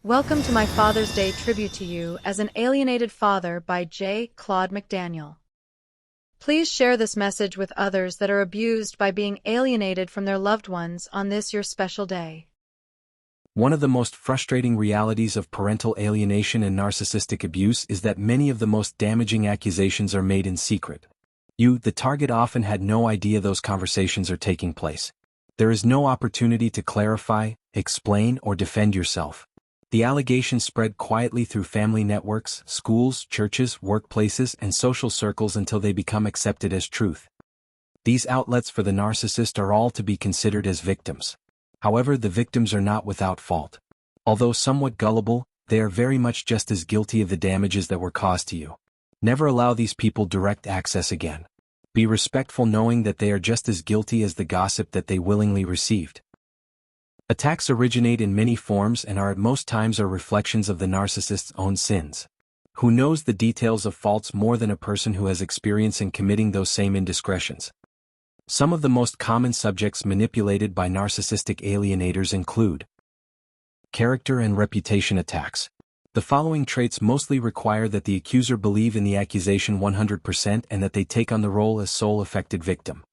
Welcome to my Father's Day tribute to you as an alienated father by J. Claude McDaniel. Please share this message with others that are abused by being alienated from their loved ones on this your special day. One of the most frustrating realities of parental alienation and narcissistic abuse is that many of the most damaging accusations are made in secret. You, the target, often had no idea those conversations are taking place. There is no opportunity to clarify, explain, or defend yourself. The allegations spread quietly through family networks, schools, churches, workplaces, and social circles until they become accepted as truth. These outlets for the narcissist are all to be considered as victims. However, the victims are not without fault. Although somewhat gullible, they are very much just as guilty of the damages that were caused to you. Never allow these people direct access again. Be respectful, knowing that they are just as guilty as the gossip that they willingly received. Attacks originate in many forms and are at most times reflections of the narcissist's own sins. Who knows the details of faults more than a person who has experience in committing those same indiscretions? Some of the most common subjects manipulated by narcissistic alienators include character and reputation attacks. The following traits mostly require that the accuser believe in the accusation 100% and that they take on the role as sole affected victim.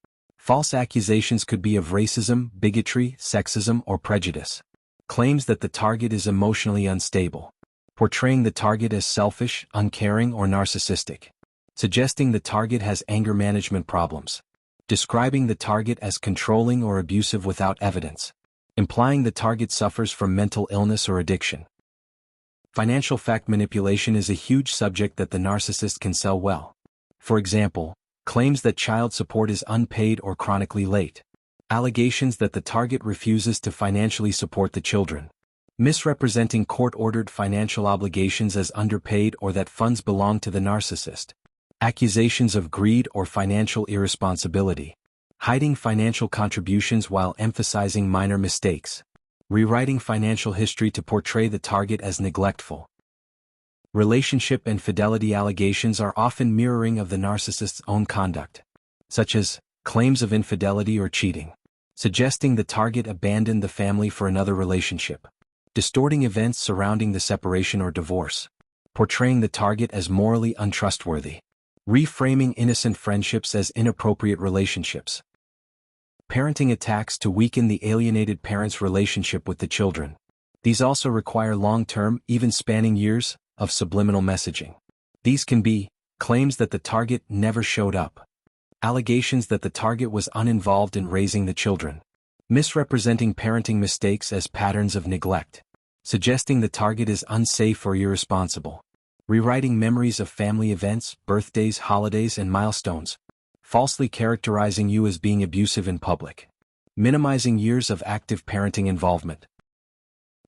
False accusations could be of racism, bigotry, sexism, or prejudice. Claims that the target is emotionally unstable. Portraying the target as selfish, uncaring, or narcissistic. Suggesting the target has anger management problems. Describing the target as controlling or abusive without evidence. Implying the target suffers from mental illness or addiction. Financial fact manipulation is a huge subject that the narcissist can sell well. For example, claims that child support is unpaid or chronically late. Allegations that the target refuses to financially support the children. Misrepresenting court-ordered financial obligations as underpaid or that funds belong to the narcissist. Accusations of greed or financial irresponsibility. Hiding financial contributions while emphasizing minor mistakes. Rewriting financial history to portray the target as neglectful. Relationship and fidelity allegations are often mirroring of the narcissist's own conduct, such as claims of infidelity or cheating, suggesting the target abandoned the family for another relationship, distorting events surrounding the separation or divorce, portraying the target as morally untrustworthy, reframing innocent friendships as inappropriate relationships. Parenting attacks to weaken the alienated parent's relationship with the children. These also require long-term, even spanning years, of subliminal messaging. These can be claims that the target never showed up, allegations that the target was uninvolved in raising the children, misrepresenting parenting mistakes as patterns of neglect, suggesting the target is unsafe or irresponsible, rewriting memories of family events, birthdays, holidays, and milestones, falsely characterizing you as being abusive in public, minimizing years of active parenting involvement.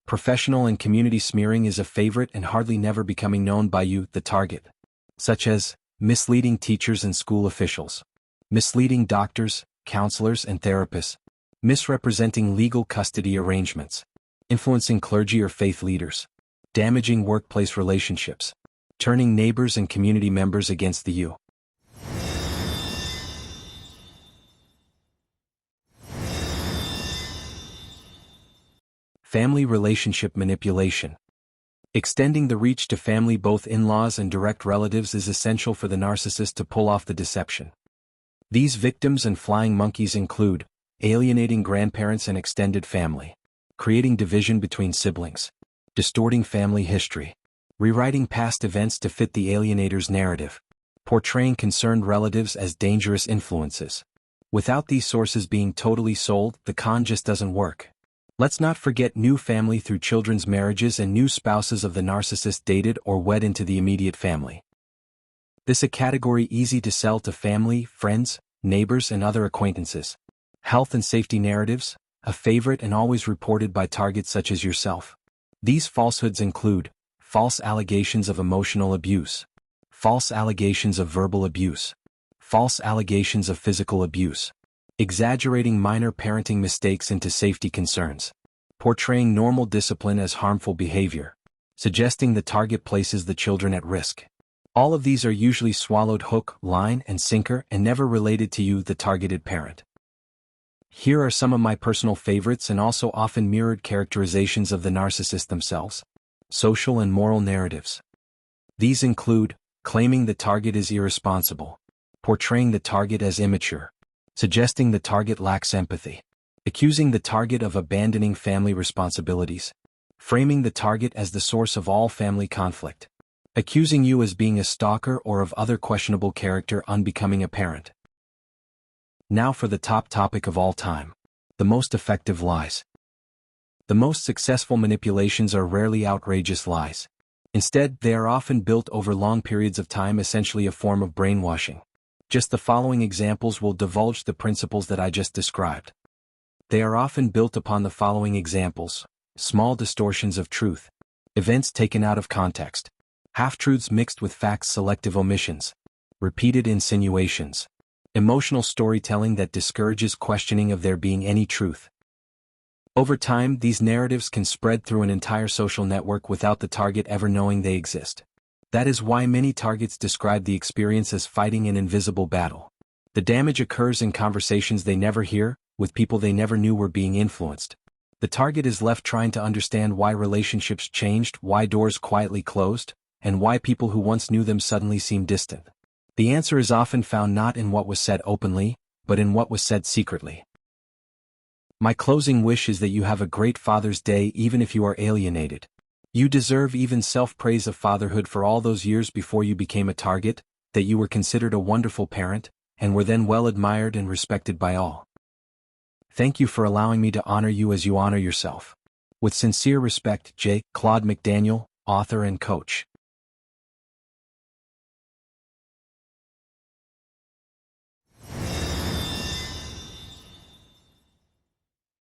Professional and community smearing is a favorite and hardly never becoming known by you, the target, such as misleading teachers and school officials, misleading doctors, counselors, and therapists, misrepresenting legal custody arrangements, influencing clergy or faith leaders, damaging workplace relationships, turning neighbors and community members against the you. Family relationship manipulation. Extending the reach to family, both in-laws and direct relatives, is essential for the narcissist to pull off the deception. These victims and flying monkeys include alienating grandparents and extended family, creating division between siblings, distorting family history, rewriting past events to fit the alienator's narrative, portraying concerned relatives as dangerous influences. Without these sources being totally sold, the con just doesn't work. Let's not forget new family through children's marriages and new spouses of the narcissist dated or wed into the immediate family. This is a category easy to sell to family, friends, neighbors, and other acquaintances. Health and safety narratives, a favorite and always reported by targets such as yourself. These falsehoods include false allegations of emotional abuse, false allegations of verbal abuse, false allegations of physical abuse, exaggerating minor parenting mistakes into safety concerns, portraying normal discipline as harmful behavior, suggesting the target places the children at risk. All of these are usually swallowed hook, line, and sinker and never related to you, the targeted parent. Here are some of my personal favorites and also often mirrored characterizations of the narcissist themselves. social and moral narratives. These include claiming the target is irresponsible, portraying the target as immature, suggesting the target lacks empathy, accusing the target of abandoning family responsibilities, framing the target as the source of all family conflict, accusing you as being a stalker or of other questionable character unbecoming a parent. Now for the top topic of all time: the most effective lies. The most successful manipulations are rarely outrageous lies. Instead, they are often built over long periods of time, essentially a form of brainwashing. Just the following examples will divulge the principles that I just described. They are often built upon the following examples: small distortions of truth, events taken out of context, half-truths mixed with facts, selective omissions, repeated insinuations, emotional storytelling that discourages questioning of there being any truth. Over time, these narratives can spread through an entire social network without the target ever knowing they exist. That is why many targets describe the experience as fighting an invisible battle. The damage occurs in conversations they never hear, with people they never knew were being influenced. The target is left trying to understand why relationships changed, why doors quietly closed, and why people who once knew them suddenly seem distant. The answer is often found not in what was said openly, but in what was said secretly. My closing wish is that you have a great Father's Day even if you are alienated. You deserve even self-praise of fatherhood for all those years before you became a target, that you were considered a wonderful parent, and were then well admired and respected by all. Thank you for allowing me to honor you as you honor yourself. With sincere respect, J. Claude McDaniel, author and coach.